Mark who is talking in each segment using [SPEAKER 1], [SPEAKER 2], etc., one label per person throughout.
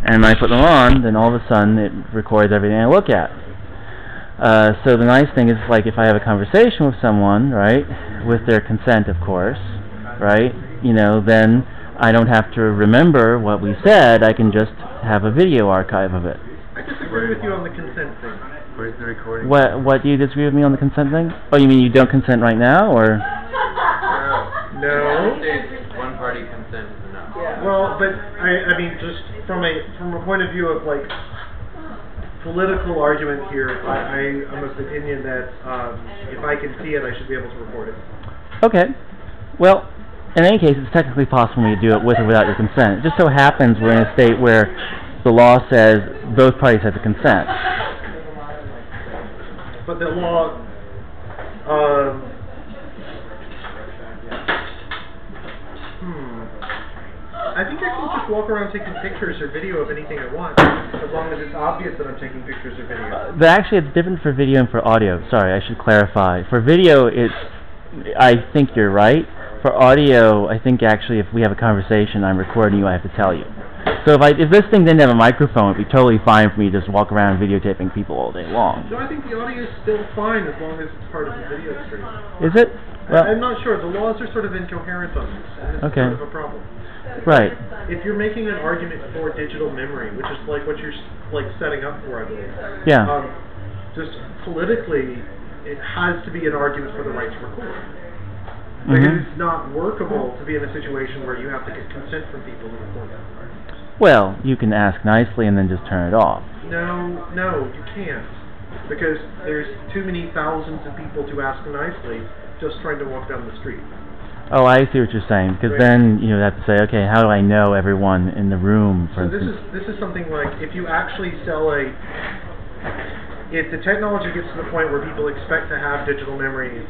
[SPEAKER 1] And when I put them on, then all of a sudden it records everything I look at. So the nice thing is, like, if I have a conversation with someone, right, with their consent, of course, right, you know, then I don't have to remember what we said. I can just have a video archive of it.
[SPEAKER 2] I disagree with you on the consent thing.
[SPEAKER 3] Where's the recording?
[SPEAKER 1] What do you disagree with me on the consent thing? Oh, you mean you don't consent right now, or?
[SPEAKER 2] No.
[SPEAKER 3] One party consent is enough.
[SPEAKER 2] Yeah. Well, but I mean, just from a point of view of like political argument here, I'm of the opinion that if I can see it, I should be able to record it.
[SPEAKER 1] Okay. Well, in any case, it's technically possible for me to do it with or without your consent. It just so happens we're in a state where the law says both parties have to consent.
[SPEAKER 2] But the law, I think I can just walk around taking pictures or video of anything I want, as long as it's obvious that I'm taking pictures or video.
[SPEAKER 1] Actually, it's different for video and for audio. Sorry, I should clarify. For video, I think you're right. For audio, I think actually if we have a conversation, I'm recording you, I have to tell you. So if this thing didn't have a microphone, it'd be totally fine for me to just walk around videotaping people all day long.
[SPEAKER 2] No, I think the audio is still fine as long as it's part of the video stream.
[SPEAKER 1] Is it? Well,
[SPEAKER 2] I'm not sure. The laws are sort of incoherent on this, and this is sort of a problem.
[SPEAKER 1] Right.
[SPEAKER 2] If you're making an argument for digital memory, which is like what you're like setting up for, I believe.
[SPEAKER 1] Yeah.
[SPEAKER 2] Just politically, it has to be an argument for the right to record. Because it's not workable to be in a situation where you have to get consent from people to record that.
[SPEAKER 1] Well, you can ask nicely and then just turn it off.
[SPEAKER 2] No, you can't. Because there's too many thousands of people to ask nicely just trying to walk down the street.
[SPEAKER 1] Oh, I see what you're saying. Because then you have to say, okay, how do I know everyone in the room, for instance?
[SPEAKER 2] This is something like if you actually sell if the technology gets to the point where people expect to have digital memory,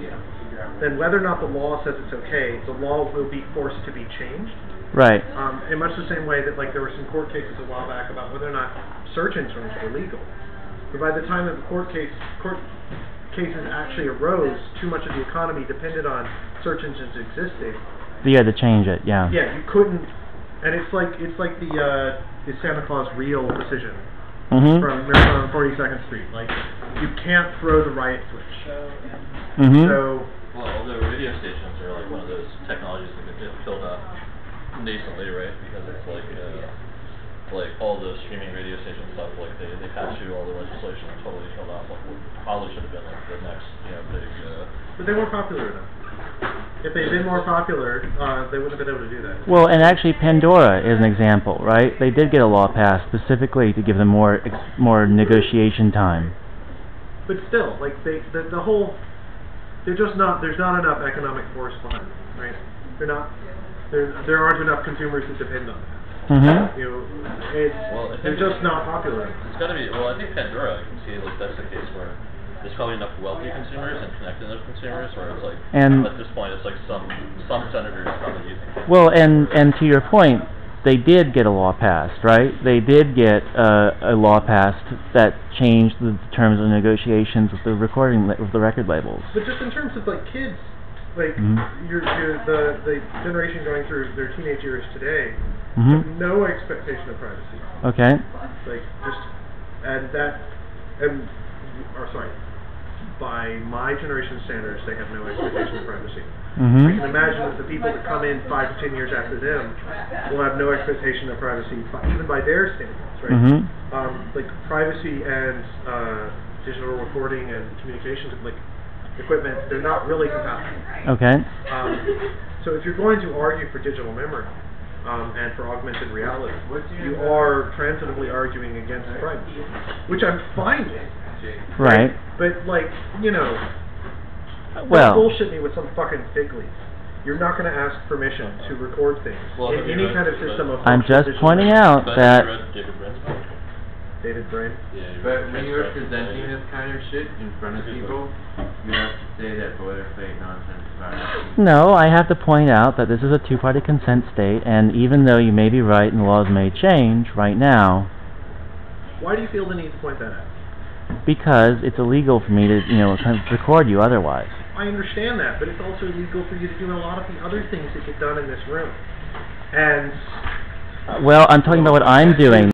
[SPEAKER 2] then whether or not the law says it's okay, the law will be forced to be changed.
[SPEAKER 1] Right.
[SPEAKER 2] In much the same way that there were some court cases a while back about whether or not search engines were legal. But by the time that the court cases actually arose, too much of the economy depended on search engines existing.
[SPEAKER 1] So you had to change it, yeah.
[SPEAKER 2] Yeah, you couldn't, and it's like the Santa Claus real decision from Marathon on 42nd Street. Like, you can't throw the riot switch. So.
[SPEAKER 4] Well, the radio stations are like one of those technologies that get filled up nascently, right? Because it's like all the streaming radio station stuff, like they passed through all the legislation and totally filled out what probably should have been like the next, big.
[SPEAKER 2] But they weren't popular enough. If they'd been more popular, they wouldn't have been able to do that.
[SPEAKER 1] Well, and actually Pandora is an example, right? They did get a law passed specifically to give them more negotiation time.
[SPEAKER 2] But still, like the whole. There's not enough economic force behind them, right? There aren't enough consumers that depend on that. They're just not popular.
[SPEAKER 4] It's got to be. Well, I think Pandora, I can see that's the case where there's probably enough wealthy consumers and connected enough consumers where it's like at this point it's like some senators probably using it.
[SPEAKER 1] Well, and to your point, they did get a law passed, right? They did get a law passed that changed the terms of negotiations with the record labels.
[SPEAKER 2] But just in terms of like kids, like the generation going through their teenage years today, have no expectation of privacy.
[SPEAKER 1] Okay.
[SPEAKER 2] Like by my generation standards, they have no expectation of privacy. I can imagine that the people that come in 5 to 10 years after them will have no expectation of privacy, even by their standards, right? Like privacy and digital recording and communications equipment, they're not really compatible.
[SPEAKER 1] Okay.
[SPEAKER 2] So if you're going to argue for digital memory and for augmented reality, you are transitively arguing against privacy, which I'm fine with.
[SPEAKER 1] Right.
[SPEAKER 2] But
[SPEAKER 1] well,
[SPEAKER 2] don't bullshit me with some fucking fig leaf. You're not going to ask permission to record things in any kind of system of.
[SPEAKER 1] I'm just pointing out that.
[SPEAKER 2] David Brain.
[SPEAKER 3] Yeah, but when you're presenting this kind of shit in front of people, you have to say that boilerplate nonsense about it.
[SPEAKER 1] No, I have to point out that this is a two-party consent state, and even though you may be right and the laws may change right now.
[SPEAKER 2] Why do you feel the need to point that out?
[SPEAKER 1] Because it's illegal for me to, record you otherwise.
[SPEAKER 2] I understand that, but it's also illegal for you to do a lot of the other things that get done in this room. And
[SPEAKER 1] well, I'm talking about what I'm doing.